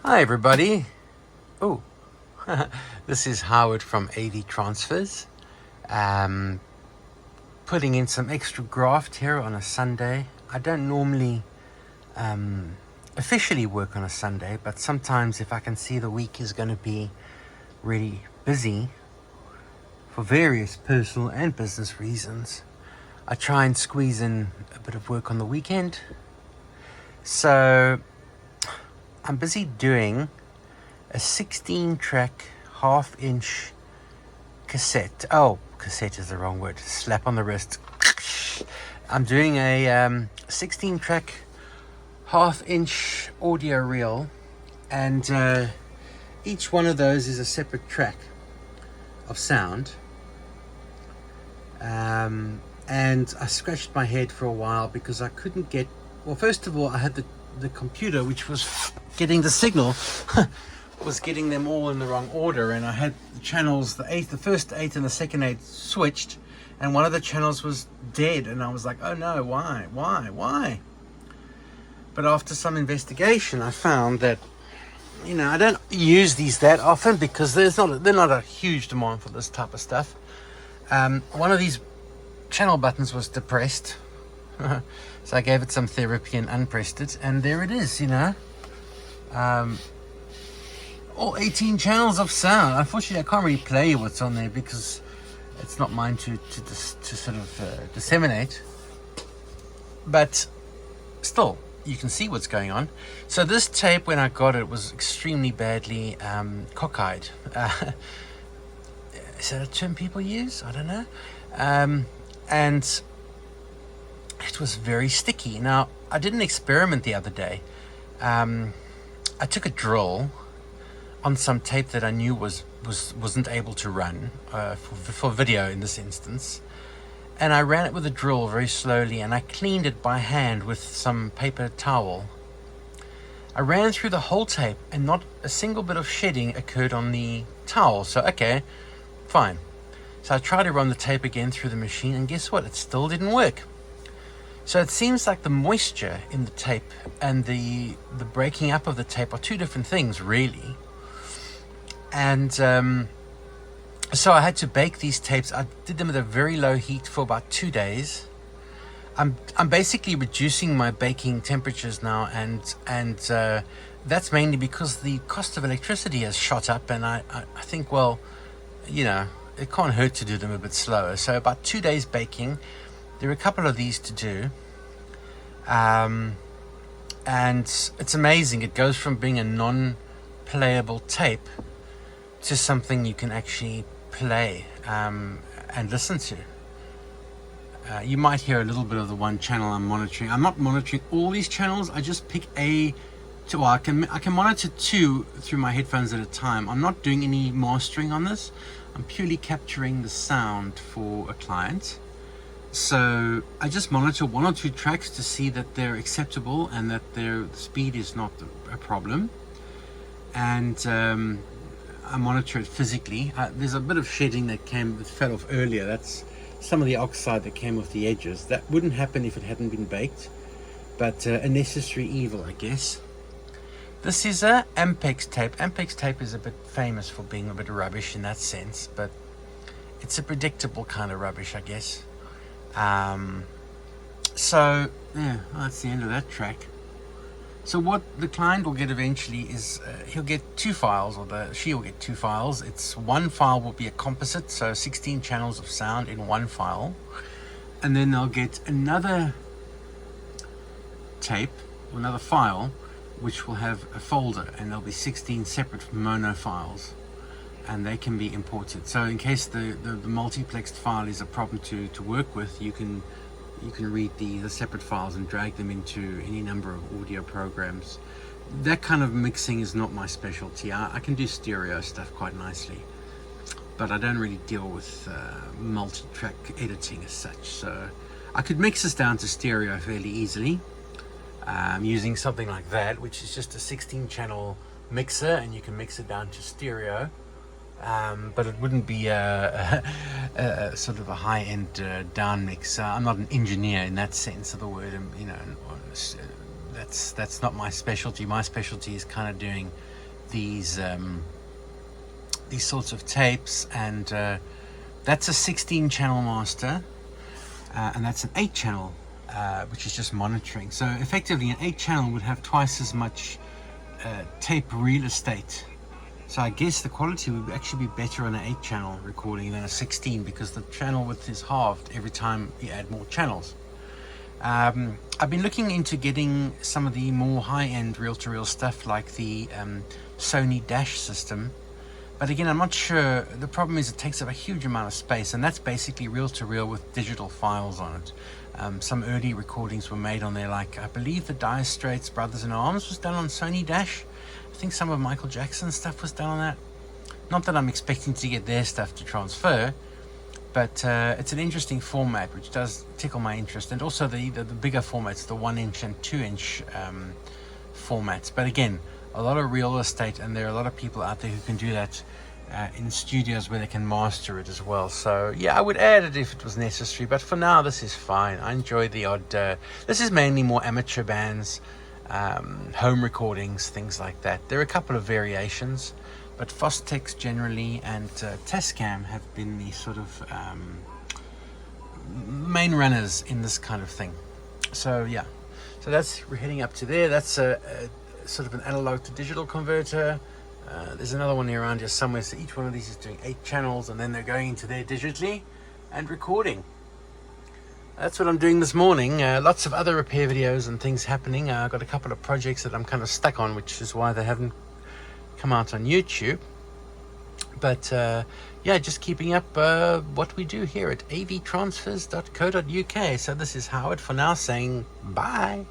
Hi everybody. Oh, this is Howard from Avtransfers. Putting in some extra graft here on a Sunday. I don't normally officially work on a Sunday, but sometimes if I can see the week is going to be really busy for various personal and business reasons, I try and squeeze in a bit of work on the weekend. So I'm busy doing a 16-track half-inch cassette. Oh, cassette is the wrong word. Slap on the wrist. I'm doing a 16-track half-inch audio reel, and each one of those is a separate track of sound. And I scratched my head for a while because I couldn't get... Well, first of all, I had the computer, which was getting the signal, was getting them all in the wrong order, and I had the channels, the first 8 and the second 8 switched, and one of the channels was dead, and I was like, oh no, why? But after some investigation, I found that, I don't use these that often because they're not a huge demand for this type of stuff. One of these channel buttons was depressed. So I gave it some therapy and unpressed it, and there it is, all 18 channels of sound. Unfortunately, I can't really play what's on there because it's not mine to sort of disseminate. But still, you can see what's going on. So this tape, when I got it, was extremely badly cockeyed. Is that a term people use? I don't know. And it was very sticky. Now, I did an experiment the other day. I took a drill on some tape that I knew wasn't able to run for video in this instance, and I ran it with a drill very slowly, and I cleaned it by hand with some paper towel. I ran through the whole tape, and not a single bit of shedding occurred on the towel. So okay, fine. So I tried to run the tape again through the machine, and guess what? It still didn't work. So it seems like the moisture in the tape and the breaking up of the tape are two different things, really. And so I had to bake these tapes. I did them at a very low heat for about 2 days. I'm basically reducing my baking temperatures now, and that's mainly because the cost of electricity has shot up, and I think, well, it can't hurt to do them a bit slower. So about 2 days baking. There are a couple of these to do, and it's amazing. It goes from being a non-playable tape to something you can actually play and listen to. You might hear a little bit of the one channel I'm monitoring. I'm not monitoring all these channels. I just pick I can monitor 2 through my headphones at a time. I'm not doing any mastering on this. I'm purely capturing the sound for a client. So I just monitor 1 or 2 tracks to see that they're acceptable and that their speed is not a problem. And I monitor it physically. There's a bit of shedding that fell off earlier. That's some of the oxide that came off the edges. That wouldn't happen if it hadn't been baked, but a necessary evil, I guess. This is a Ampex tape. Ampex tape is a bit famous for being a bit rubbish in that sense, but it's a predictable kind of rubbish, I guess. So yeah, that's the end of that track. So what the client will get eventually is he'll get 2 files, or she will get 2 files. It's one file will be a composite, so 16 channels of sound in one file, and then they'll get another tape or another file which will have a folder, and there'll be 16 separate mono files, and they can be imported. So in case the multiplexed file is a problem to work with, you can read the separate files and drag them into any number of audio programs. That kind of mixing is not my specialty. I can do stereo stuff quite nicely, but I don't really deal with multi-track editing as such. So I could mix this down to stereo fairly easily using something like that, which is just a 16 channel mixer, and you can mix it down to stereo. But it wouldn't be a sort of a high-end down mix. I'm not an engineer in that sense of the word, and that's not my specialty. My specialty is kind of doing these sorts of tapes, and that's a 16 channel master, and that's an 8 channel, which is just monitoring. So effectively an 8 channel would have twice as much tape real estate. So I guess the quality would actually be better on an 8 channel recording than a 16, because the channel width is halved every time you add more channels. I've been looking into getting some of the more high-end reel-to-reel stuff like the Sony Dash system, but again, I'm not sure. The problem is it takes up a huge amount of space, and that's basically reel-to-reel with digital files on it. Some early recordings were made on there, like I believe the Dire Straits Brothers in Arms was done on Sony Dash. I think some of Michael Jackson's stuff was done on that. Not that I'm expecting to get their stuff to transfer, but it's an interesting format which does tickle my interest, and also the bigger formats, the 1-inch and 2-inch formats. But again, a lot of real estate, and there are a lot of people out there who can do that in studios where they can master it as well. So yeah, I would add it if it was necessary, but for now this is fine. I enjoy the odd this is mainly more amateur bands, home recordings, things like that. There are a couple of variations, but Fostex generally and Tascam have been the sort of main runners in this kind of thing. So yeah, so that's, we're heading up to there. That's a sort of an analog to digital converter. There's another one here around here somewhere, so each one of these is doing 8 channels, and then they're going into there digitally and recording. That's what I'm doing this morning. Lots of other repair videos and things happening. I've got a couple of projects that I'm kind of stuck on, which is why they haven't come out on YouTube. But yeah, just keeping up what we do here at avtransfers.co.uk. So this is Howard for now, saying bye.